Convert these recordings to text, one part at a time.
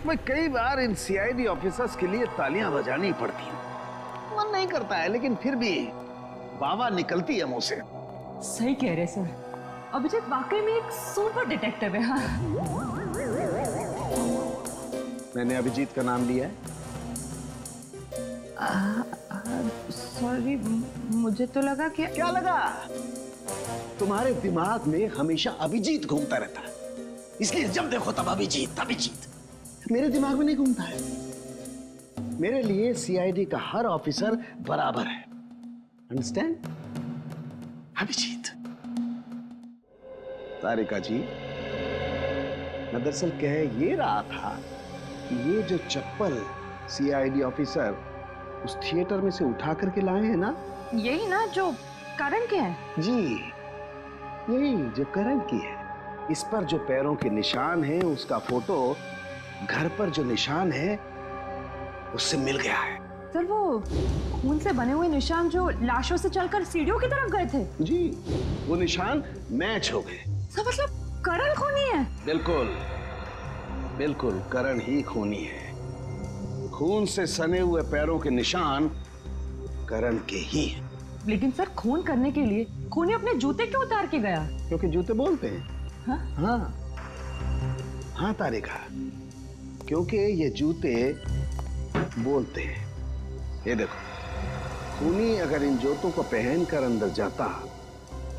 मैं कई बार इन CID officers के लिए तालियां बजानी पड़ती हैं। मन नहीं करता है, लेकिन फिर भी वाह निकलती है मुंह से। सही कह रहे सर, अभिजीत वाकई में एक सुपर डिटेक्टिव है। हाँ, मैंने अभिजीत का नाम लिया है। सॉरी, मुझे तो लगा कि क्या लगा? तुम्हारे दिमाग में हमेशा अभिजीत घूमता रहता है, इसलिए जब देखो तब अभिजीत अभिजीत। मेरे दिमाग में नहीं घूमता है। मेरे लिए सीआईडी का हर ऑफिसर बराबर है। अंडरस्टैंड? अभिजीत। तारिका जी, मैं दरअसल कह ये रहा था कि ये जो चप्पल सीआईडी ऑफिसर उस थिएटर में से उठा करके लाए हैं ना, यही ना जो करण के हैं? जी, यही जो करण की है। इस पर जो पैरों के निशान हैं, उसका फोटो घर पर जो निशान है उससे मिल गया है। सर, वो खून से बने हुए निशान जो लाशों से चलकर सीढ़ियों की तरफ गए थे? जी, वो निशान मैच हो गए। सर, मतलब करण खूनी है? बिल्कुल बिल्कुल, करण ही खूनी है। खून से सने हुए पैरों के निशान करण के ही हैं। लेकिन सर, खून करने के लिए खूनी अपने जूते क्यों उतार के गया? क्योंकि जूते बोलते हैं। हाँ? हाँ हाँ तारिका, क्योंकि ये जूते बोलते हैं। ये देखो, खूनी अगर इन जूतों को पहनकर अंदर जाता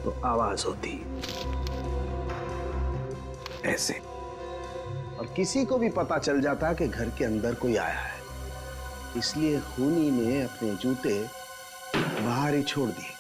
तो आवाज होती ऐसे, और किसी को भी पता चल जाता कि घर के अंदर कोई आया है। इसलिए खूनी ने अपने जूते बाहर ही छोड़ दिए।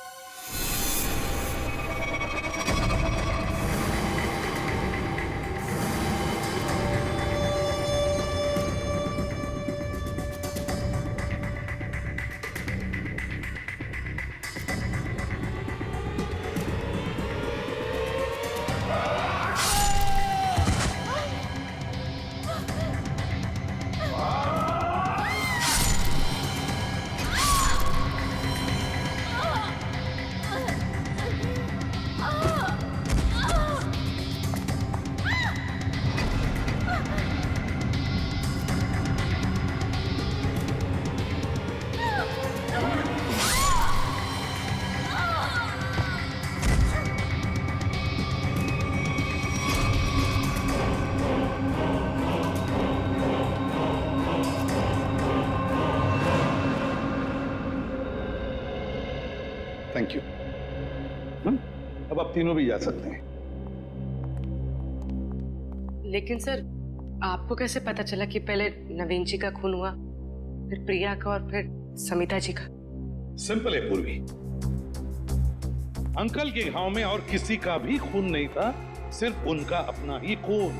Thank you. अब आप तीनों भी जा सकते हैं। लेकिन सर, आपको कैसे पता चला कि पहले नवीन जी का खून हुआ, फिर प्रिया का और फिर समिता जी का? सिंपल है पूर्वी, अंकल के घाव में और किसी का भी खून नहीं था, सिर्फ उनका अपना ही खून।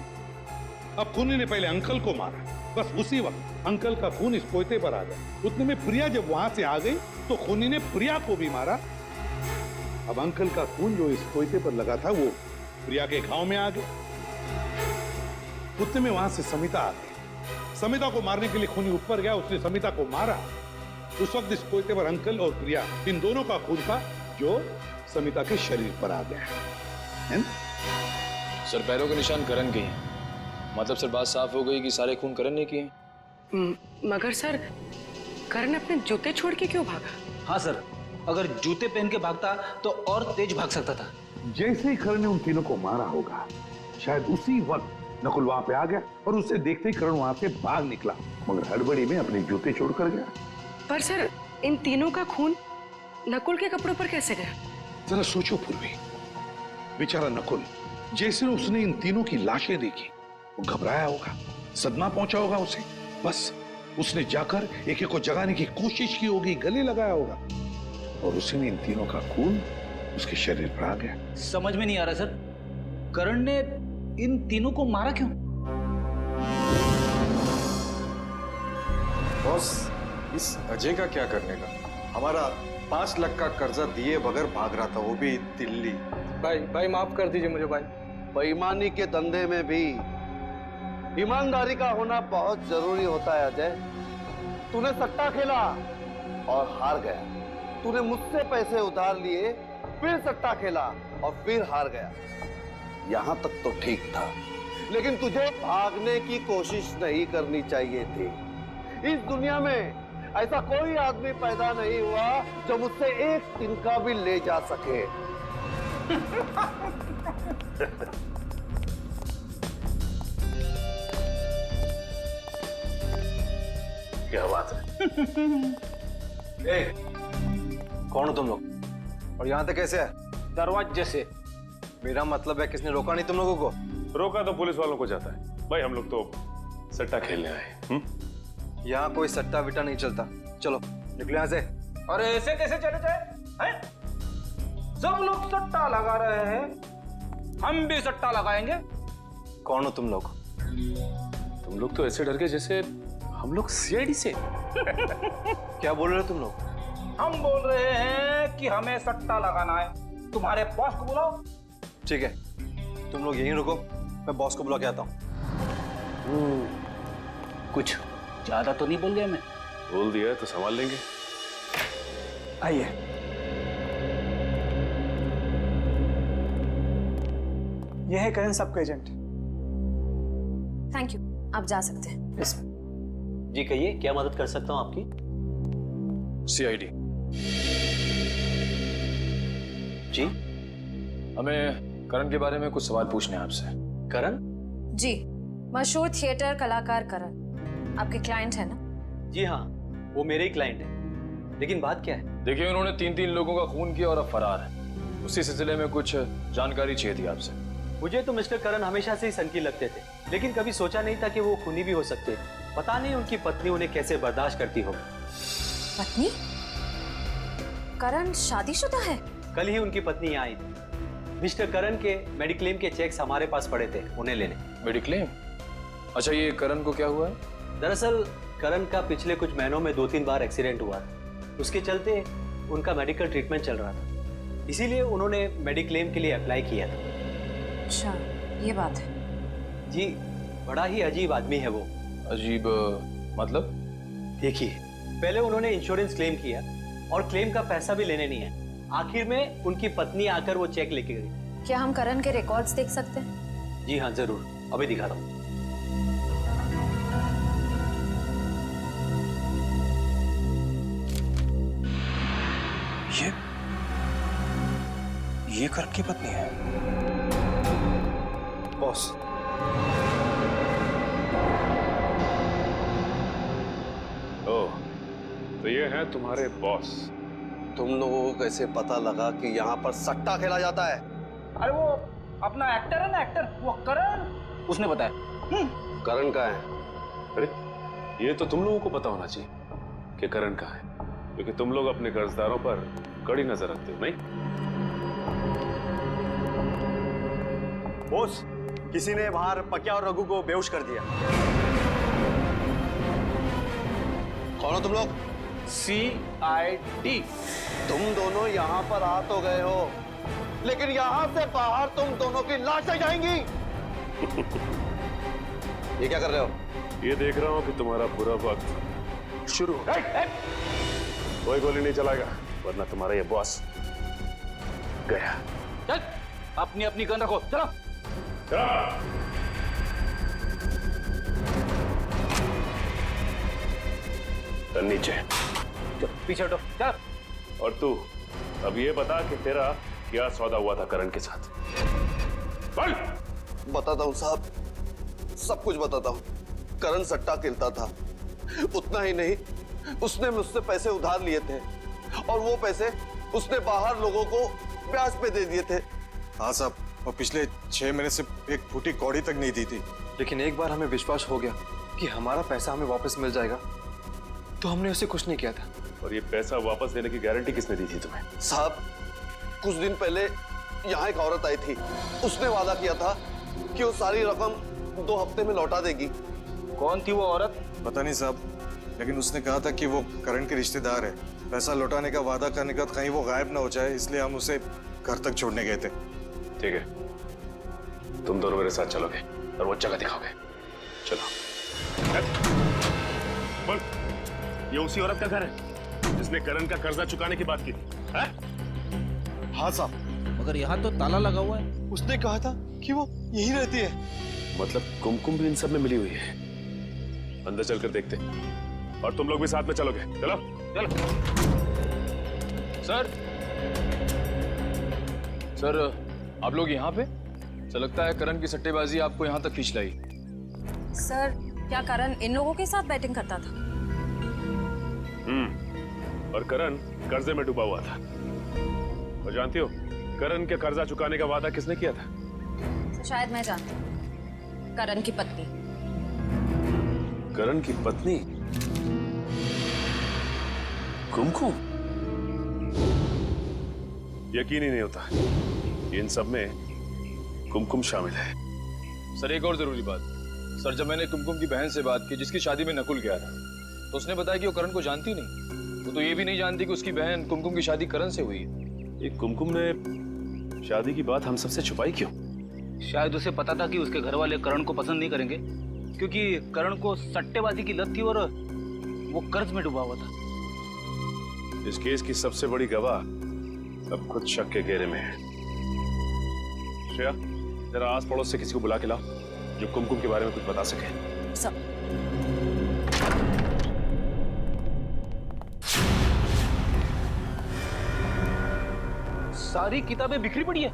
अब खूनी ने पहले अंकल को मारा, बस उसी वक्त अंकल का खून इस पोते पर आ गया। उतने में प्रिया जब वहां से आ गई तो खूनी ने प्रिया को भी मारा। अब अंकल का खून जो इस पोते पर लगा था वो प्रिया के घाव में आ गया। उतने में वहां से समिता आ गई। समिता को मारने के लिए खूनी ऊपर गया, उसने समिता को मारा। उस वक्त इस पोते पर अंकल और प्रिया, इन दोनों का खून था जो समिता के शरीर पर आ गया है। सर, पैरों के निशान करण के हैं, मतलब सर बात साफ हो गई कि सारे खून करण ने किए। मगर सर, करण अपने जूते छोड़ के क्यों भागा? हाँ सर, अगर जूते पहन के भागता तो और तेज भाग सकता था। जैसे ही करण ने उन तीनों को मारा होगा, शायद उसी वक्त नकुल वहां पे आ गया और उसे देखते ही करण वहां से भाग निकला, मगर हड़बड़ी में अपने जूते छोड़कर गया। पर सर, इन तीनों का खून नकुल के कपड़ों पर कैसे गया? जरा सोचो पूर्वी, बेचारा नकुल, जैसे उसने इन तीनों की लाशें देखी वो घबराया होगा, सदमा पहुंचा होगा उसे। बस उसने जाकर एक एक को जगाने की कोशिश की होगी, गले लगाया होगा, और उसने इन तीनों का खून उसके शरीर पर आ गया। समझ में नहीं आ रहा सर, करण ने इन तीनों को मारा क्यों? बॉस, इस अजय का क्या करने का? हमारा 5 लाख का कर्जा दिए बगैर भाग रहा था, वो भी दिल्ली। भाई माफ कर दीजिए मुझे भाई। बेईमानी के धंधे में भी ईमानदारी का होना बहुत जरूरी होता है अजय। तूने सट्टा खेला और हार गया। तूने मुझसे पैसे उधार लिए, फिर सट्टा खेला और फिर हार गया। यहां तक तो ठीक था, लेकिन तुझे भागने की कोशिश नहीं करनी चाहिए थी। इस दुनिया में ऐसा कोई आदमी पैदा नहीं हुआ जो मुझसे एक तिनका भी ले जा सके। क्या बात है? ए, कौन हो तुम लोग और यहाँ तक कैसे है? दरवाजे से। मेरा मतलब है किसने रोका नहीं तुम लोगों को? रोका तो पुलिस वालों को जाता है भाई, हम लोग तो सट्टा खेलने आए। यहाँ कोई सट्टा विट्टा नहीं चलता। चलो निकलो यहाँ से। अरे ऐसे कैसे चले जाए हैं? सब लोग सट्टा लगा रहे हैं, हम भी सट्टा लगाएंगे। कौन हो तुम लोग? तुम लोग तो ऐसे डर गए जैसे हम लोग सीआईडी से। क्या बोल रहे हो तुम लोग? हम बोल रहे हैं कि हमें सट्टा लगाना है, तुम्हारे बॉस को बुलाओ। ठीक है, तुम लोग यहीं रुको, मैं बॉस को बुला के आता हूँ। कुछ ज्यादा तो नहीं बोल गया मैं? बोल दिया तो संभाल लेंगे। आइए। यह है करण सबका एजेंट। थैंक यू, आप जा सकते हैं। जी कहिए, क्या मदद कर सकता हूँ आपकी? सीआईडी जी, हमें करण के बारे में कुछ सवाल पूछने हैं आपसे। करण? जी, मशहूर थिएटर कलाकार करण आपके क्लाइंट है ना? जी हाँ, वो मेरे ही क्लाइंट है। लेकिन बात क्या है? देखिए, उन्होंने 3 लोगों का खून किया और अब फरार है। उसी सिलसिले में कुछ जानकारी चाहिए थी आपसे। मुझे तो मिस्टर करण हमेशा से ही सनकी लगते थे, लेकिन कभी सोचा नहीं था कि वो खूनी भी हो सकते। पता नहीं उनकी पत्नी उन्हें कैसे बर्दाश्त करती हो। पत्नी? करण शादीशुदा है? कल ही उनकी पत्नी यहाँ आई थी। मिस्टर करण के मेडिक्लेम के चेक्स हमारे पास पड़े थे, उन्हें लेने। मेडिक्लेम? अच्छा, ये करण को क्या हुआ है? दरअसल करण का पिछले कुछ महीनों में 2-3 बार एक्सीडेंट हुआ। उसके चलते उनका मेडिकल ट्रीटमेंट चल रहा था, इसीलिए उन्होंने मेडिक्लेम के लिए अप्लाई किया था। अच्छा, ये बात है। जी, बड़ा ही अजीब आदमी है वो। अजीब मतलब? देखिए, पहले उन्होंने इंश्योरेंस क्लेम किया और क्लेम का पैसा भी लेने नहीं है। आखिर में उनकी पत्नी आकर वो चेक लेके गई। क्या हम करण के रिकॉर्ड्स देख सकते हैं? जी हाँ, जरूर, अभी दिखाता हूँ। ये करण की पत्नी है। बॉस, ओह, तो ये हैं तुम्हारे बॉस। तुम लोगों को कैसे पता लगा कि यहाँ पर सट्टा खेला जाता है? अरे वो अपना एक्टर है ना, एक्टर, वो करण, उसने बताया। करण का है? अरे ये तो तुम लोगों को पता होना चाहिए कि करण कहाँ है, क्योंकि तुम लोग अपने कर्जदारों पर कड़ी नजर रखते हो, नहीं? बॉस, किसी ने बाहर पक्या और रघु को बेहोश कर दिया। कौन हो तुम लोग? CID। तुम दोनों यहाँ पर आ तो गए हो, लेकिन यहाँ से बाहर तुम दोनों की लाशें जाएंगी। ये क्या कर रहे हो? ये देख रहा हूँ कि तुम्हारा बुरा वक्त शुरू हो गया। कोई गोली नहीं चलाएगा, वरना तुम्हारा ये बॉस गया। चल, अपनी अपनी गन रखो, चलो। चल नीचे, चल, पीछे हटो, चल। और तू अब ये बता कि तेरा क्या सौदा हुआ था करण के साथ? बोल। बताता हूँ साहब, सब कुछ बताता हूँ। करण सट्टा खेलता था, उतना ही नहीं, उसने मुझसे पैसे उधार लिए थे और वो पैसे उसने बाहर लोगों को ब्याज पे दे दिए थे। हाँ साहब, और पिछले 6 महीने से एक फूटी कौड़ी तक नहीं दी थी। लेकिन एक बार हमें विश्वास हो गया कि हमारा पैसा हमें वापस मिल जाएगा, तो हमने उसे कुछ नहीं किया था। और ये पैसा वापस देने की गारंटी किसने दी थी तुम्हें? साहब, कुछ दिन पहले यहाँ एक औरत आई थी, उसने वादा किया था कि वो सारी रकम 2 हफ्ते में लौटा देगी। कौन थी वो औरत? पता नहीं साहब, लेकिन उसने कहा था कि वो करण के रिश्तेदार है। पैसा लौटाने का वादा करने का कहीं वो गायब ना हो जाए, इसलिए हम उसे घर तक छोड़ने गए थे। ठीक है, तुम दोनों मेरे साथ चलोगे और वो जगह दिखाओगे। चलो। बोल, ये उसी औरत का घर है जिसने करण का कर्जा चुकाने की बात की थी? हाँ साहब। मगर यहाँ तो ताला लगा हुआ है। उसने कहा था कि वो यही रहती है। मतलब कुमकुम भी इन सब में मिली हुई है। अंदर चलकर देखते हैं। और तुम लोग भी साथ में चलोगे? चलो चलो। सर सर आप लोग यहाँ पे? सर लगता है करण की सट्टेबाजी आपको यहाँ तक खींच लाई। सर क्या करण इन लोगों के साथ बैटिंग करता था? और करण कर्जे में डूबा हुआ था। और जानती हो करण के कर्जा चुकाने का वादा किसने किया था? तो शायद मैं जानती हूँ, करण की पत्नी। करण की पत्नी कुमकुम? यकीन ही नहीं होता इन सब में कुमकुम शामिल है। सर एक और जरूरी बात। सर जब मैंने कुमकुम की बहन से बात की जिसकी शादी में नकुल गया था, तो उसने बताया कि वो करण को जानती नहीं। वो तो ये भी नहीं जानती कि उसकी बहन कुमकुम की शादी करण से हुई है। ये कुमकुम ने शादी की बात हम सबसे छुपाई क्यों? शायद उसे पता था कि उसके घर वाले करण को पसंद नहीं करेंगे, क्योंकि करण को सट्टेबाजी की लत थी और वो कर्ज में डूबा हुआ था। इस केस की सबसे बड़ी गवाह अब खुद शक के घेरे में है। श्रेया, जरा आस पड़ोस से किसी को बुला के लाओ जो कुमकुम के बारे में कुछ बता सके। सब सारी किताबें बिखरी पड़ी है।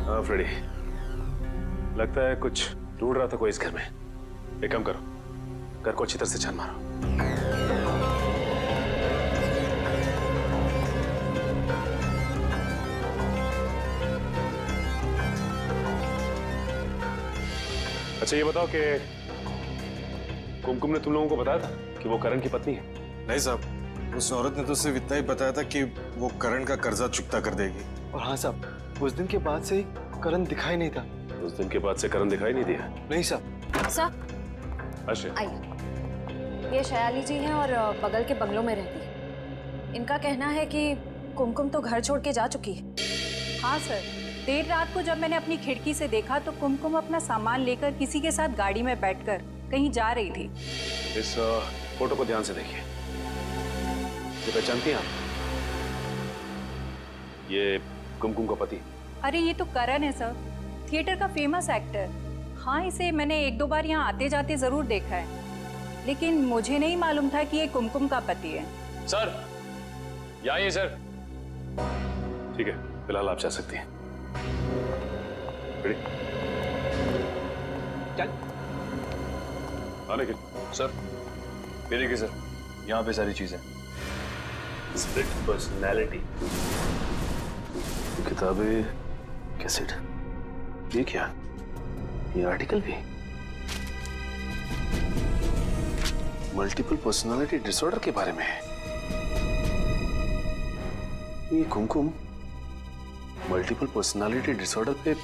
हाँ फ्रेडी, लगता है कुछ ढूंढ रहा था कोई इस घर में। एक काम करो, घर को अच्छी तरह से छान मारो। अच्छा ये बताओ कि कुमकुम ने तुम लोगों को बताया था कि वो करण की पत्नी है? नहीं साहब, उस औरत ने तो सिर्फ इतना ही बताया था कि वो करण का कर्जा चुकता कर देगी। और हाँ साहब, उस दिन के बाद से ही करण दिखाई नहीं था। उस दिन के बाद से करण दिखाई नहीं दिया? नहीं साहब। सर अच्छा, आइए, ये शयाली जी हैं और बगल के बंगलों में रहती है। इनका कहना है कि कुमकुम तो घर छोड़ के जा चुकी है। हाँ सर, देर रात को जब मैंने अपनी खिड़की से देखा तो कुमकुम अपना सामान लेकर किसी के साथ गाड़ी में बैठकर कहीं जा रही थी। इस फोटो को ध्यान से देखिए। ये पहचानती हैं आप? ये कुमकुम का पति। अरे ये तो करण है सर, थिएटर का फेमस एक्टर। हाँ, इसे मैंने एक दो बार यहाँ आते जाते जरूर देखा है, लेकिन मुझे नहीं मालूम था कि ये कुमकुम का पति है। सर यहाँ आइए सर। ठीक है, फिलहाल आप जा सकती हैं। चल आने के सर, ये देखिए सर, यहाँ पे सारी चीजें। स्प्लिट पर्सनैलिटी, किताबें, कैसेट, ये क्या? ये आर्टिकल भी? मल्टीपल पर्सनालिटी डिसऑर्डर के बारे में है। ये कुमकुम मल्टीपल पर्सनालिटी डिसऑर्डर पे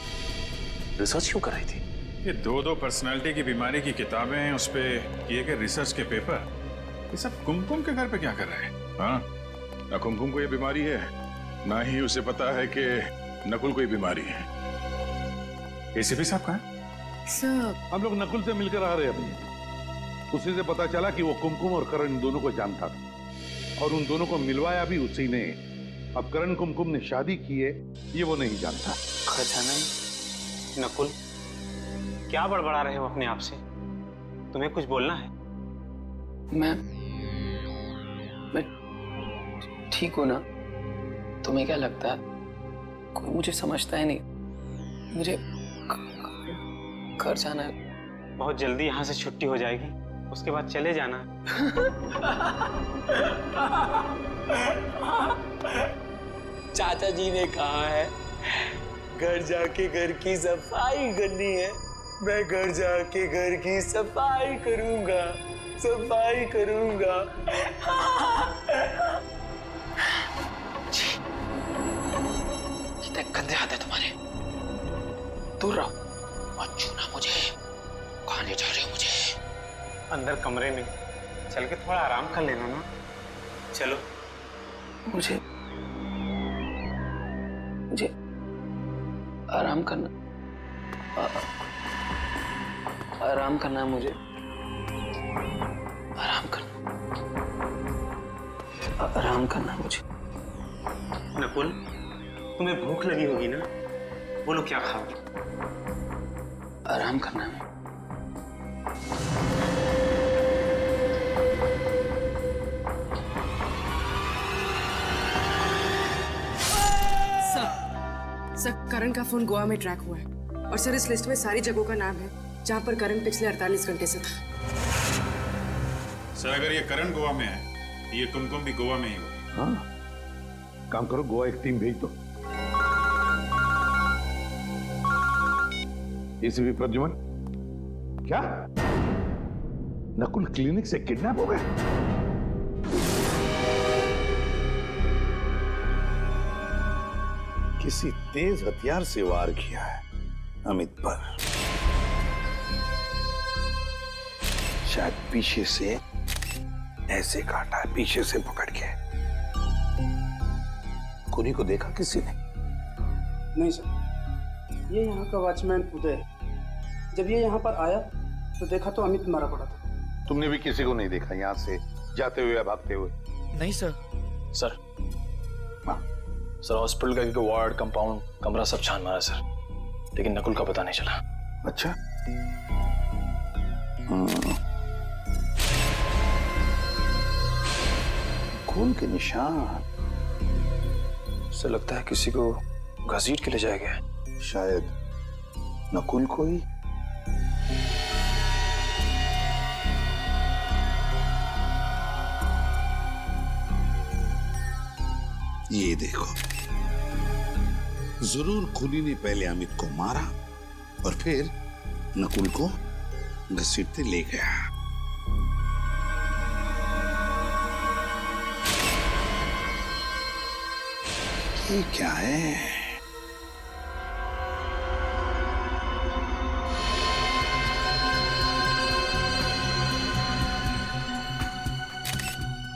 रिसर्च क्यों कर रही थी? ये दो पर्सनालिटी की बीमारी की किताबें हैं, उस पे किए गए रिसर्च के पेपर, ये सब कुमकुम के घर पे क्या कर रहे हैं? हाँ, ना कुमकुम को ये बीमारी है, ना ही उसे पता है कि नकुल को ये बीमारी है। एसीपी साहब कहाँ हैं? सर हम लोग नकुल से मिलकर आ रहे हैं अभी। उसी से पता चला कि वो कुमकुम और करण इन दोनों को जानता था और उन दोनों को मिलवाया भी उसी ने। अब करण कुमकुम ने शादी की है ये वो नहीं जानता। खजाना नकुल, क्या बड़बड़ा रहे हो अपने आप से? तुम्हें कुछ बोलना है? मैं ठीक हूं ना? तुम्हें क्या लगता है कोई मुझे समझता है नहीं? मुझे घर जाना है। बहुत जल्दी यहाँ से छुट्टी हो जाएगी, उसके बाद चले जाना। चाचा जी ने कहा है घर जाके घर की सफाई करनी है। मैं घर जाके घर की सफाई करूंगा, सफाई करूंगा। कितने गंदे हाथ है तुम्हारे, दूर रहो, मत छूना मुझे। कहाँ ले जा रहे हो मुझे? अंदर कमरे में चल के थोड़ा आराम कर लेना ना। चलो। मुझे आराम करना, आराम करना है मुझे, आराम करना है मुझे। नकुल, तुम्हें भूख लगी होगी ना? बोलो क्या खाओ? आराम करना है। सर, करण का फोन गोवा में ट्रैक हुआ है और सर इस लिस्ट में सारी जगहों का नाम है जहां पर करण पिछले 48 घंटे से था। सर अगर ये करण गोवा में है तो ये कुमकुम भी गोवा में ही होगी। हाँ, काम करो, गोवा एक टीम भेज दो। एसीपी प्रद्युमन, क्या नकुल क्लिनिक से किडनैप हो गए? किसी तेज हथियार से वार किया है अमित पर। शायद पीछे से ऐसे काटा है, पीछे से पकड़ के। खूनी को देखा किसी ने? नहीं सर, ये यहाँ का वॉचमैन उदय है। जब ये यहाँ पर आया तो देखा तो अमित मारा पड़ा था। तुमने भी किसी को नहीं देखा यहाँ से जाते हुए या भागते हुए? नहीं सर। सर, सर हॉस्पिटल का एक वार्ड, कंपाउंड, कमरा सब छान मारा सर, लेकिन नकुल का पता नहीं चला। अच्छा। खून के निशान। सर लगता है किसी को घसीट के ले जाया गया है। शायद नकुल को ही। ये देखो, जरूर खूनी ने पहले अमित को मारा और फिर नकुल को घसीटते ले गया। ये क्या है?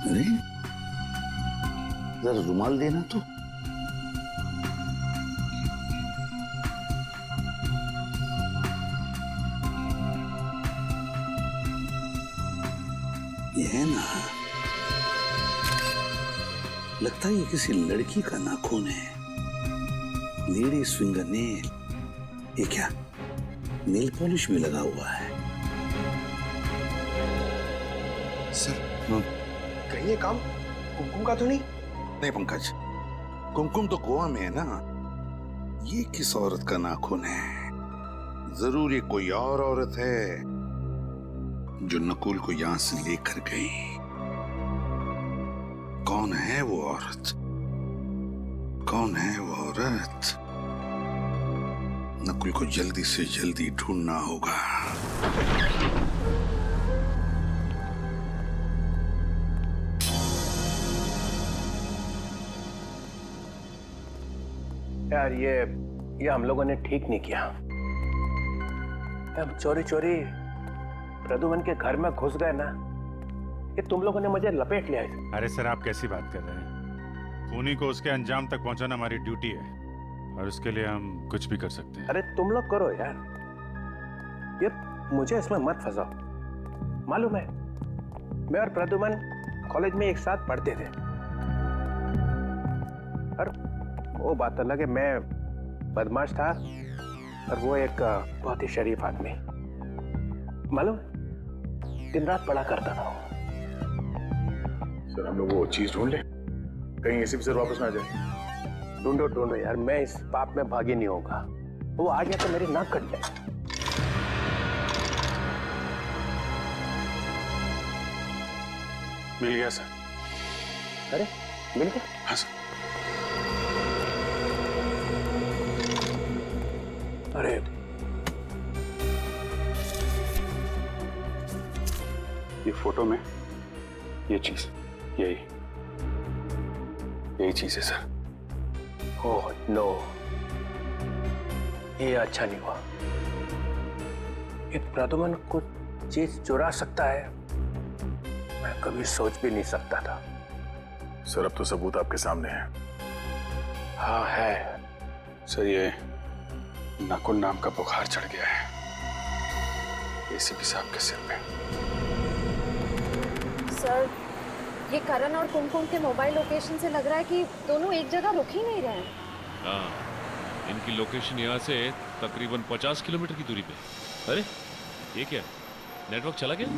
अरे जरा रुमाल देना तो। ये है ना, लगता है ये किसी लड़की का नाखून है। Ladies finger nail. ये क्या, नेल पॉलिश भी लगा हुआ है? सर, कहीं ये काम कुमकुम का तो नहीं? नहीं पंकज, कुमकुम तो गोवा में है ना। ये किस औरत का नाखून है? जरूर ये कोई और औरत है जो नकुल को यहां से लेकर गई। कौन है वो औरत? कौन है वो औरत? नकुल को जल्दी से जल्दी ढूंढना होगा। यार ये हम लोगों ने ठीक नहीं किया। हम चोरी चोरी प्रद्युमन के घर में घुस गए ना, ये तुम लोगों ने मुझे लपेट लिया है। अरे सर आप कैसी बात कर रहे हैं? खूनी को उसके अंजाम तक पहुंचाना हमारी ड्यूटी है और उसके लिए हम कुछ भी कर सकते हैं। अरे तुम लोग करो यार, ये मुझे इसमें मत फंसाओ। मालूम है मैं और प्रद्युमन कॉलेज में एक साथ पढ़ते थे और वो बात अलग है, मैं बदमाश था और वो एक बहुत ही शरीफ आदमी। मालूम दिन रात पढ़ा करता था। सर हम लोग वो चीज ढूंढ ले, कहीं ऐसे भी सर वापस ना आ जाए। ढूंढो ढूंढो यार, मैं इस पाप में भागी नहीं होगा। वो आ गया तो मेरी नाक कट जाए। मिल गया सर। अरे मिल गया? हाँ सर। अरे ये फोटो में ये चीज, यही चीज है सर। ओह नो, ये अच्छा नहीं हुआ। एक प्रद्युमन को चीज चुरा सकता है, मैं कभी सोच भी नहीं सकता था। सर अब तो सबूत आपके सामने है। हाँ है सर। ये नकुल नाम का बुखार चढ़ गया है एसीपी साहब के सिर पे। सर, ये करण और कुमकुम के मोबाइल लोकेशन से लग रहा है कि दोनों एक जगह रुक ही नहीं रहे हैं। हाँ, इनकी लोकेशन यहाँ से तकरीबन 50 किलोमीटर की दूरी पे। अरे ये क्या, नेटवर्क चला गया?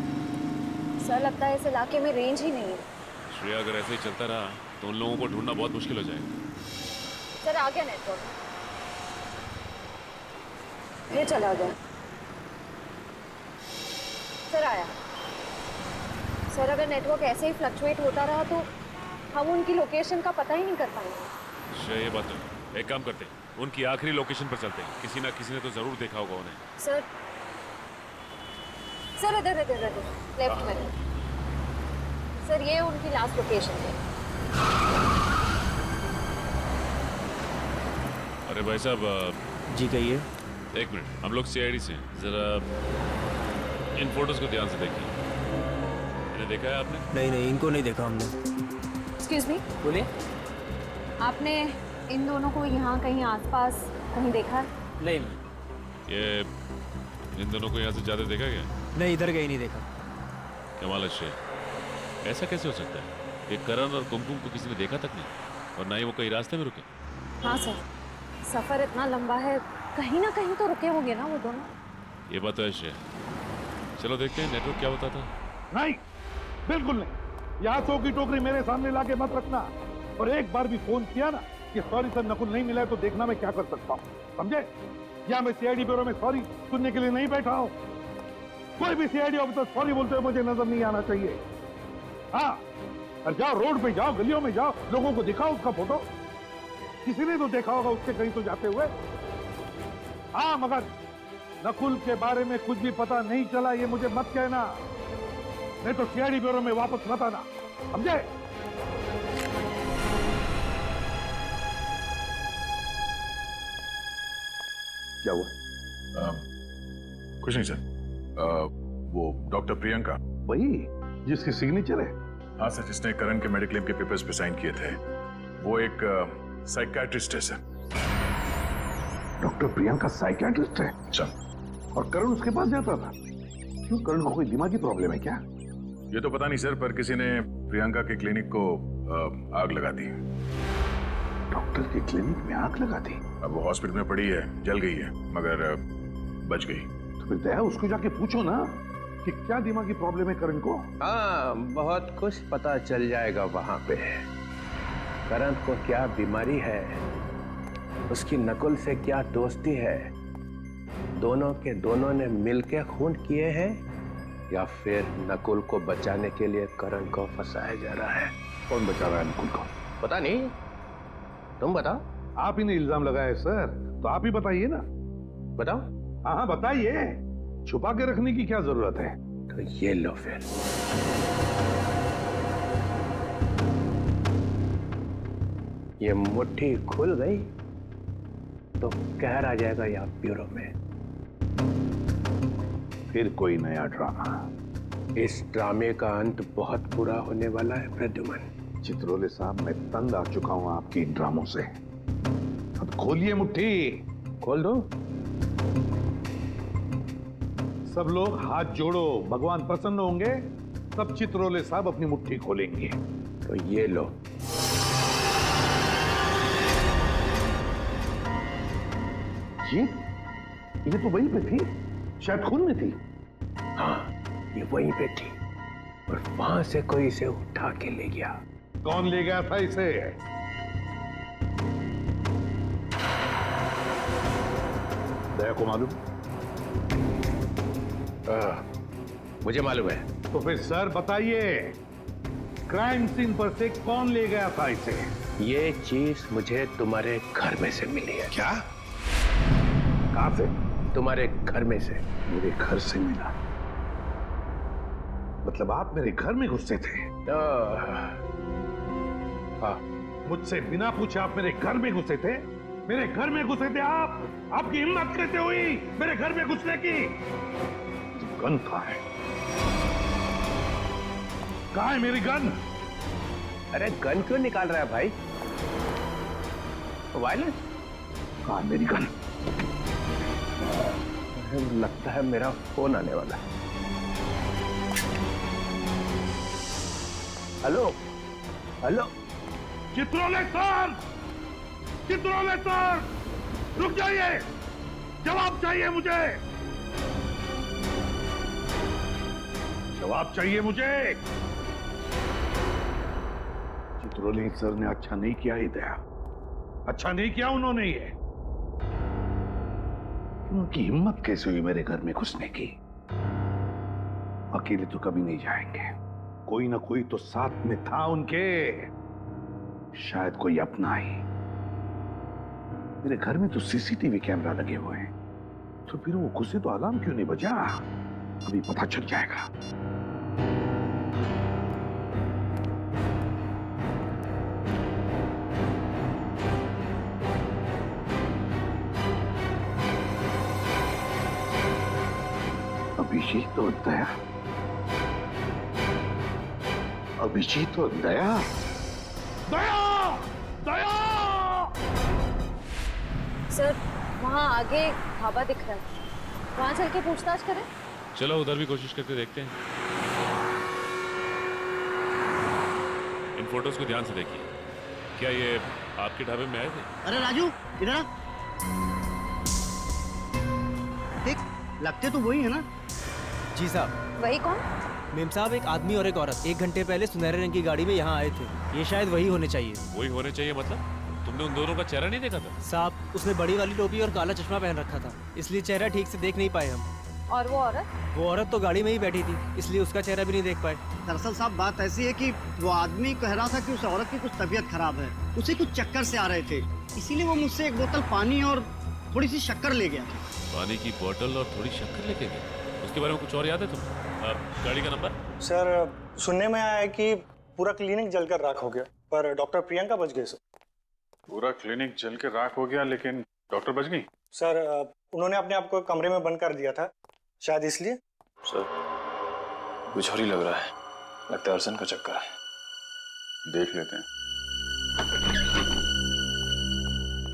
सर लगता है इस इलाके में रेंज ही नहीं है। श्रेया, अगर ऐसे ही चलता रहा तो उन लोगों को ढूंढना बहुत मुश्किल हो जाएगा। सर आ गया नेटवर्क, ये चला गया। सर आया। सर अगर नेटवर्क ऐसे ही फ्लक्चुएट होता रहा तो हम उनकी लोकेशन का पता ही नहीं कर पाएंगे। श्रेया, ये बात तो, एक काम करते हैं, उनकी आखिरी लोकेशन पर चलते हैं। किसी ना किसी ने तो जरूर देखा होगा उन्हें। सर सर इधर इधर इधर लेफ्ट में। सर ये उनकी लास्ट लोकेशन है। अरे भाई साहब, जी कहिए। एक मिनट, हम लोग सीआईडी से हैं। जरा इन फोटोज को ध्यान से देखिए। इन्हें देखा है आपने? नहीं नहीं, इनको नहीं देखा हमने। एक्सक्यूज मी, बोलिए। आपने इन दोनों को यहाँ कहीं आसपास कहीं देखा है? नहीं। ये इन दोनों को यहाँ से ज्यादा देखा गया? नहीं, इधर कहीं नहीं देखा। कमाल है श्रेया, ऐसा कैसे हो सकता है? ये करण और कुमकुम को किसी ने देखा तक नहीं, और ना ही वो कहीं रास्ते में रुके। हाँ सर, सफर इतना लंबा है, कहीं ना कहीं तो रुके होंगे ना वो दोनों। ये बात तो है श्रेया। चलो देखते हैं नेटवर्क क्या बताता है। नहीं, बिल्कुल नहीं। यहाँ सौ की टोकरी मेरे सामने लाके मत रखना। और एक बार भी फोन किया ना कि सॉरी सर नकुल नहीं मिला है, तो देखना मैं क्या कर सकता हूँ, समझे? या मैं सीआईडी ब्यूरो में सॉरी सुनने के लिए नहीं बैठा हूँ। कोई भी सीआईडी ऑफिसर सॉरी बोलते हुए मुझे नजर नहीं आना चाहिए। हाँ, और जाओ, रोड पे जाओ, गलियों में जाओ, लोगों को दिखाओ उसका फोटो। किसी ने तो देखा होगा उसके कहीं तो जाते हुए। हाँ, मगर नकुल के बारे में कुछ भी पता नहीं चला ये मुझे मत कहना, नहीं तो सीआईडी ब्यूरो में वापस मत आना, समझे? क्या हुआ? कुछ नहीं सर। वो डॉक्टर प्रियंका, वही जिसकी सिग्नेचर है? हाँ सर, जिसने करण के मेडिक्लेम के पेपर्स पे साइन किए थे। वो एक साइकियाट्रिस्ट है सर। डॉक्टर प्रियंका साइकियाट्रिस्ट है? सर। और करण उसके पास जाता था? क्यों, करण को कोई दिमागी प्रॉब्लम है क्या? ये तो पता नहीं सर, पर किसी ने प्रियंका के क्लिनिक को आग लगा दी। डॉक्टर के क्लिनिक में आग लगा दी? अब वो हॉस्पिटल में पड़ी है, जल गई है, मगर बच गई। तो फिर दया उसको जाके पूछो ना कि क्या दिमागी प्रॉब्लम है करण को। हाँ, बहुत कुछ पता चल जाएगा वहां पे। करण को क्या बीमारी है, उसकी नकुल से क्या दोस्ती है, दोनों के दोनों ने मिलकर खून किए हैं, या फिर नकुल को बचाने के लिए करण को फंसाया जा रहा है। कौन बचा रहा है नकुल को? पता नहीं, तुम बताओ। आप ही ने इल्जाम लगाया सर, तो आप ही बताइए ना। बताओ। हाँ हाँ बताइए, छुपा के रखने की क्या जरूरत है? तो ये लो फिर। ये मुट्ठी खुल गई तो कहर आ जाएगा यहाँ ब्यूरो में। फिर कोई नया ड्रामा? इस ड्रामे का अंत बहुत बुरा होने वाला है प्रद्युमन। चित्रोले साहब, मैं तंग आ चुका हूं आपकी इन ड्रामों से। अब खोलिए मुट्ठी। खोल दो। सब लोग हाथ जोड़ो, भगवान प्रसन्न होंगे, तब चित्रोले साहब अपनी मुट्ठी खोलेंगे। तो ये लो। ये तो वहीं पे थी, शायद खून में थी। हाँ, ये वहीं पे थी, और वहां से कोई इसे उठा के ले गया। कौन ले गया था इसे? दया को मालूम? मुझे मालूम है। तो फिर सर बताइए, क्राइम सीन पर से कौन ले गया था इसे? ये चीज मुझे तुम्हारे घर में से मिली है। क्या? कहां से? तुम्हारे घर में से। मेरे घर से मिला? मतलब आप मेरे घर में घुसे थे? हाँ। मुझसे बिना पूछे आप मेरे घर में घुसे थे? मेरे घर में घुसे थे आप? आपकी हिम्मत कैसे हुई मेरे घर में घुसने की? गन कहाँ है? कहाँ है मेरी गन? अरे गन क्यों निकाल रहा है भाई? वायलेंस? कहाँ है मेरी गन? लगता है मेरा फोन आने वाला है। Hello hello, Chitrole sir, Chitrole sir, रुक जाइए, जवाब चाहिए मुझे। जवाब चाहिए मुझे। चित्रोली सर ने अच्छा नहीं किया ही दया, अच्छा नहीं किया उन्होंने ये। उनकी हिम्मत कैसे हुई मेरे घर में घुसने की? अकेले तो कभी नहीं जाएंगे, कोई ना कोई तो साथ में था उनके, शायद कोई अपना ही। मेरे घर में तो सीसीटीवी कैमरा लगे हुए हैं, तो फिर वो घुसे तो अलार्म क्यों नहीं बजा? अभी पता चल जाएगा। अभिजीत और दया, अभिजीत और दया, दया, दया। सर वहाँ आगे ढाबा दिख रहा है, वहाँ चल के पूछताछ करें। चलो उधर भी कोशिश करके देखते हैं। इन फोटोज को ध्यान से देखिए। क्या ये आपके ढाबे में आए थे? अरे राजू इधर आ। देख लगते तो वही है ना? जी साहब। वही कौन? मेम साहब, एक आदमी और एक औरत 1 घंटे पहले सुनहरे रंग की गाड़ी में यहाँ आए थे। ये शायद वही होने चाहिए। वही होने चाहिए मतलब? तुमने उन दोनों का चेहरा नहीं देखा था? साहब, उसने बड़ी वाली टोपी और काला चश्मा पहन रखा था, इसलिए चेहरा ठीक से देख नहीं पाए हम। और वो औरत? वो औरत तो गाड़ी में ही बैठी थी, इसलिए उसका चेहरा भी नहीं देख पाए। दरअसल साहब बात ऐसी है कि वो आदमी कह रहा था कि उस औरत की कुछ तबीयत खराब है, उसे कुछ चक्कर से आ रहे थे, इसीलिए वो मुझसे 1 बोतल पानी और थोड़ी सी शक्कर ले गया। पानी की बोतल और थोड़ी शक्कर लेके गए? उसके बारे में कुछ और याद है तुम्हें? गाड़ी का नंबर? सर सुनने में आया है कि पूरा क्लिनिक जलकर राख हो गया, पर डॉक्टर प्रियंका बच गए। सर पूरा क्लिनिक जल के राख हो गया लेकिन डॉक्टर बच गई? सर उन्होंने अपने आप को कमरे में बंद कर दिया था, शायद इसलिए। सर कुछ और ही लग रहा है, लगता है अर्सन का चक्कर है। देख लेते हैं।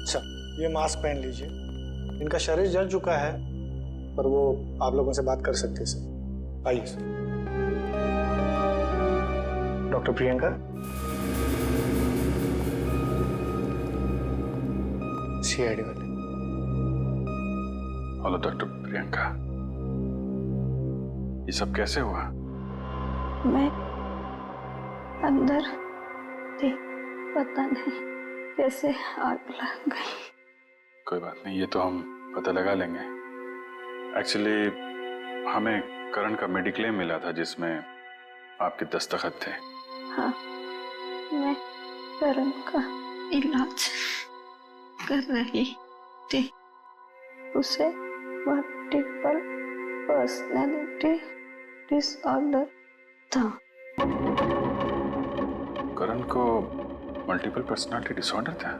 सर ये मास्क पहन लीजिए, इनका शरीर जल चुका है पर वो आप लोगों से बात कर सकते हैं। सर आइए सर। डॉक्टर प्रियंका, सीआईडी वाले। हेलो डॉक्टर प्रियंका, ये सब कैसे हुआ? मैं अंदर थी, पता नहीं कैसे आग लग गई। कोई बात नहीं, ये तो हम पता लगा लेंगे। एक्चुअली हमें करण का मेडिक्लेम मिला था जिसमें आपके दस्तखत थे। हाँ, मैं करण का इलाज कर रही थी। उसे मल्टीपल पर्सनैलिटी डिसऑर्डर था। करण को मल्टीपल पर्सनालिटी डिसऑर्डर था?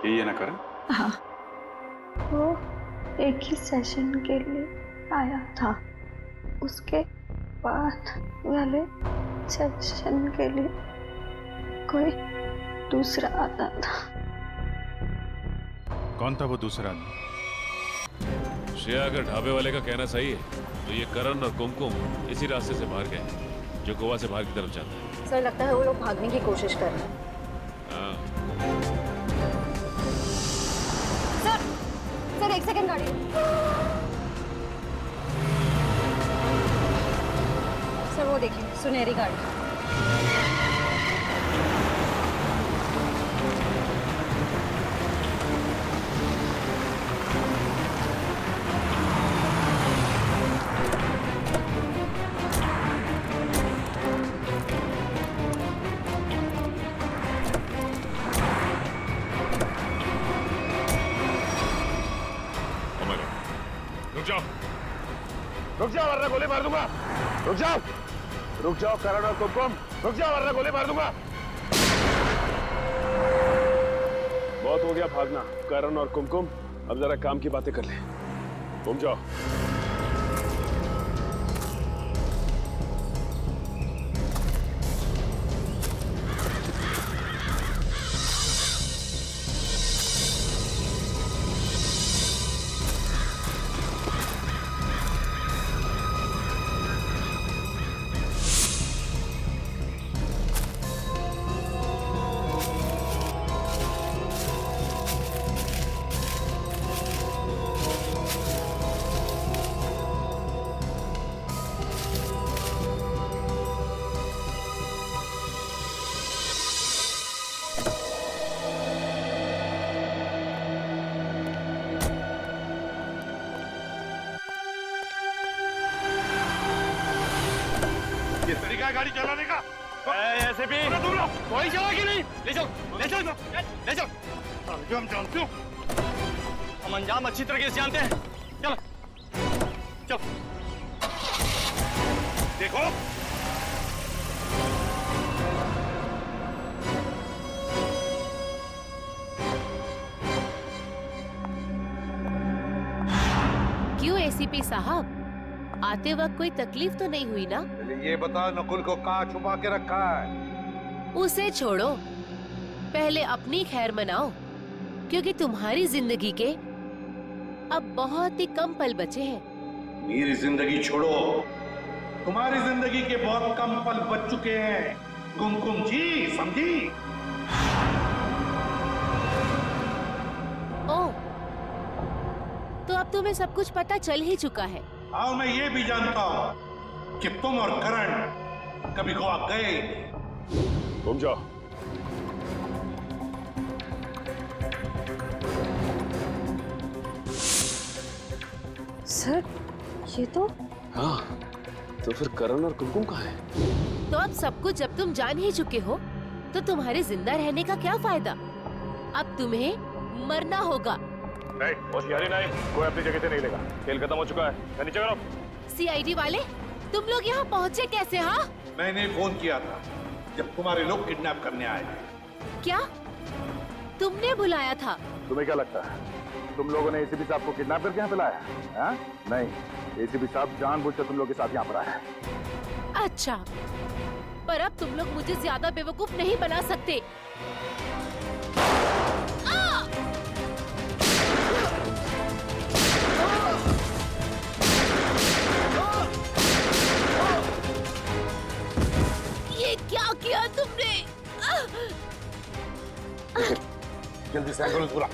यही है ना करण? हाँ, वो एक ही सेशन के लिए आया था, उसके बाद वाले सेशन के लिए कोई दूसरा आता था। कौन था वो दूसरा आदमी? श्रेया, अगर ढाबे वाले का कहना सही है तो ये करण और कुमकुम इसी रास्ते से बाहर गए जो गोवा से बाहर की तरफ जाता है। सर लगता है वो लोग भागने की कोशिश कर रहे हैं। सर 1 सेकंड गाड़ी। सर वो देखिए सुनहरी गाड़ी। रुक जाओ वरना गोली मार दूंगा। रुक जाओ, रुक जाओ करण और कुमकुम, रुक जाओ वरना गोली मार दूंगा। बहुत हो गया भागना। करण और कुमकुम, अब जरा काम की बातें कर ले। घूम जाओ। गाड़ी चलाने का? ऐसे भी कोई चालाकी नहीं। ले चल ले चल ले चल। हम जानते हो, हम अंजाम अच्छी तरीके से जानते हैं। चल चल। देखो क्यों एसीपी साहब, आते वक्त कोई तकलीफ तो नहीं हुई ना? ये बता नकुल को कहाँ छुपा के रखा है? उसे छोड़ो, पहले अपनी खैर मनाओ, क्योंकि तुम्हारी जिंदगी के अब बहुत ही कम पल बचे हैं। मेरी जिंदगी छोड़ो, तुम्हारी जिंदगी के बहुत कम पल बच चुके हैं कुमकुम जी, समझी? ओह, तो अब तुम्हें सब कुछ पता चल ही चुका है। हाँ, मैं ये भी जानता हूँ कि तुम और करण कभी गोवा गए ही नहीं। घूम जाओ। सर, ये तो हाँ, तो फिर करण और कुमकुम कहाँ है? तो अब सब कुछ जब तुम जान ही चुके हो, तो तुम्हारे जिंदा रहने का क्या फायदा? अब तुम्हें मरना होगा। होशियारी नहीं, कोई अपनी जगह से नहीं लेगा। खेल खत्म हो चुका है, नीचे करो। सीआईडी वाले, तुम लोग यहाँ पहुँचे कैसे? हाँ, मैंने फोन किया था जब तुम्हारे लोग किडनैप करने आए थे। क्या तुमने बुलाया था? तुम्हें क्या लगता है तुम लोगों ने एसीपी साहब को किडनैप करके यहाँ पे लाया है? नहीं, एसीपी साहब जानबूझकर तुम लोग के साथ यहाँ पर आया है। अच्छा, पर अब तुम लोग मुझे ज्यादा बेवकूफ नहीं बना सकते। ये क्या किया तुमने? जल्दी से एम्बुलेंस बुला,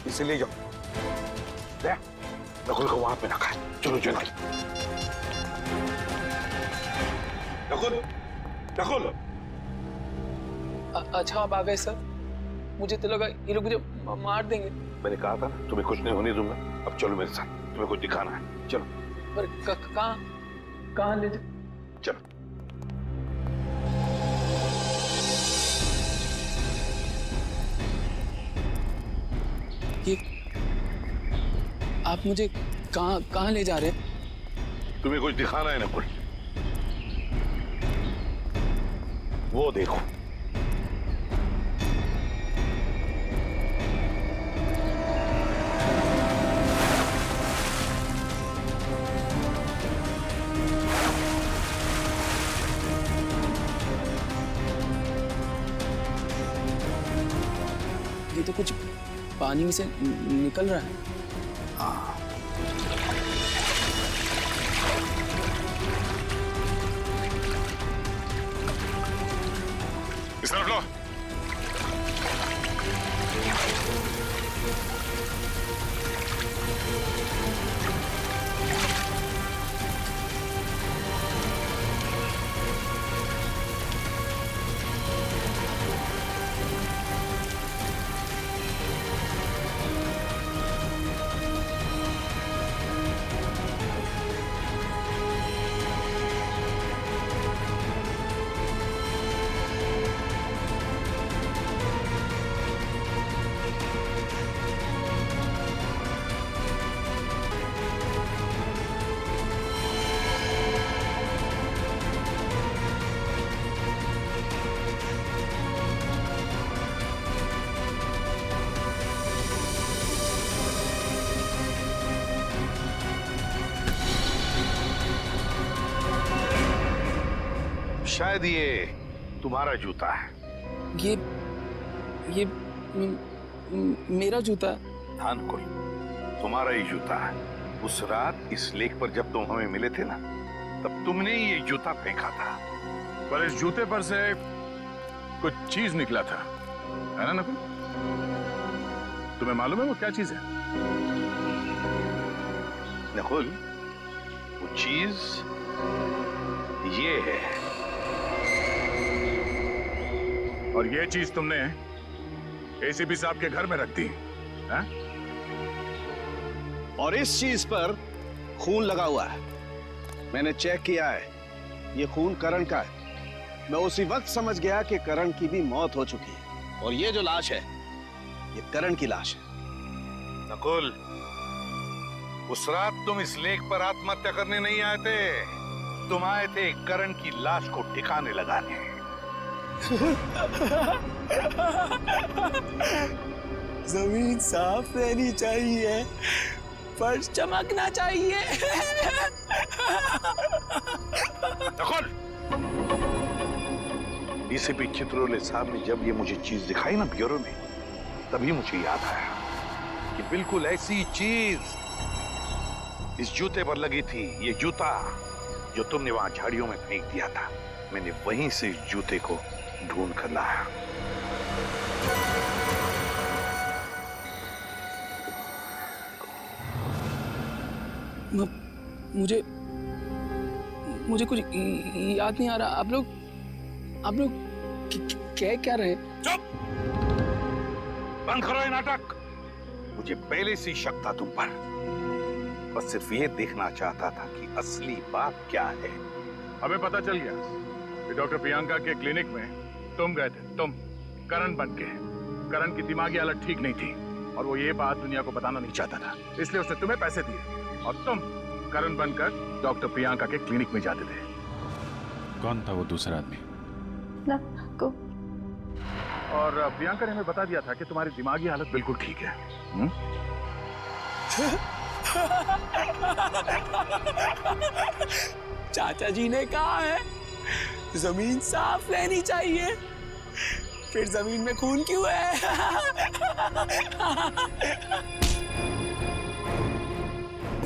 इसे ले जाओ। नकुल को वहां पे रखा है, चलो जल्दी। नकुल, नकुल। अच्छा आप आ गए सर, मुझे तो लगा ये लोग मुझे मार देंगे। मैंने कहा था ना तुम्हें कुछ नहीं होने दूंगा। अब चलो मेरे साथ, तुम्हें कुछ दिखाना है, चलो। पर कहाँ ले जाओ? चलो। आप मुझे कहाँ ले जा रहे हैं? तुम्हें कुछ दिखाना है नकुल, वो देखो। ये तो कुछ पानी में से निकल रहा है। इस तरफ लो। शायद ये तुम्हारा जूता है। ये मेरा जूता है? हाँ नकुल, तुम्हारा ही जूता है। उस रात इस लेक पर जब तुम हमें मिले थे ना, तब तुमने ही ये जूता फेंका था। पर इस जूते पर से कुछ चीज निकला था, है ना नकुल? तुम्हें मालूम है वो क्या चीज है? नकुल, वो चीज ये है। और ये चीज तुमने एसीपी साहब के घर में रख दी, है? और इस चीज पर खून लगा हुआ है। मैंने चेक किया है, ये खून करण का है। मैं उसी वक्त समझ गया कि करण की भी मौत हो चुकी है और ये जो लाश है ये करण की लाश है। नकुल, उस रात तुम इस लेक पर आत्महत्या करने नहीं आए थे, तुम आए थे करण की लाश को ठिकाने लगाने। जमीन साफ रहनी चाहिए, फर्श चमकना चाहिए। नकुल, डीसीपी चित्रोले साहब ने जब ये मुझे चीज दिखाई ना ब्यूरो में, तभी मुझे याद आया कि बिल्कुल ऐसी चीज इस जूते पर लगी थी। ये जूता जो तुमने वहां झाड़ियों में फेंक दिया था, मैंने वहीं से इस जूते को ढूंढ कर लाया। मुझे कुछ याद नहीं आ रहा। आप लोग क्या रहे? चुप! बंद करो ये नाटक। मुझे पहले से शक था तुम पर, बस सिर्फ ये देखना चाहता था कि असली बात क्या है। हमें पता चल गया कि डॉक्टर प्रियंका के क्लिनिक में तुम गए थे, तुम करण बन के। करण की दिमागी हालत ठीक नहीं थी और वो ये बात दुनिया को बताना नहीं चाहता था, इसलिए उसने तुम्हें पैसे दिए और तुम करण बनकर डॉक्टर प्रियंका के क्लिनिक में जाते थे। कौन था वो दूसरा आदमी? नकुल। और प्रियंका ने हमें बता दिया था कि तुम्हारी दिमागी हालत बिल्कुल ठीक है। चाचा जी ने कहा है जमीन साफ रहनी चाहिए, फिर जमीन में खून क्यों है?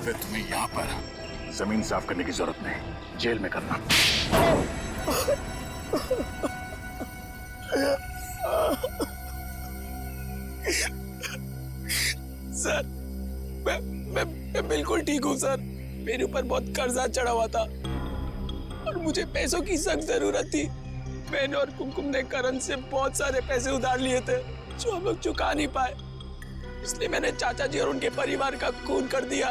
फिर तुम्हें यहाँ पर जमीन साफ करने की जरूरत नहीं, जेल में करना। सर, मैं बिल्कुल ठीक हूँ सर। मेरे ऊपर बहुत कर्जा चढ़ा हुआ था और मुझे पैसों की सख्त जरूरत थी। मैंने और कुमकुम ने करण से बहुत सारे पैसे उधार लिए थे जो हम लोग चुका नहीं पाए, इसलिए मैंने चाचा जी और उनके परिवार का खून कर दिया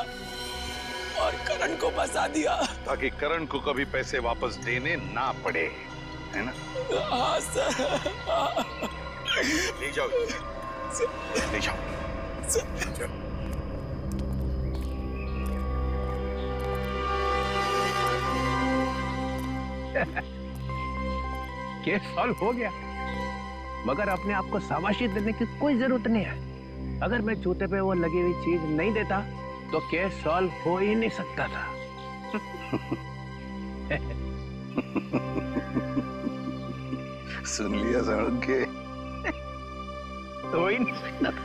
और करण को फंसा दिया, ताकि करण को कभी पैसे वापस देने ना पड़े, है ना? हाँ सर। ले जाओ, ले जाओ। केस सॉल्व हो गया, मगर अपने आप को शाबाशी देने की कोई जरूरत नहीं है। अगर मैं जूते पे वो लगी हुई चीज नहीं देता तो केस सॉल्व हो ही नहीं सकता था। सुन लिया साड़ू के? हो ही नहीं सकता था।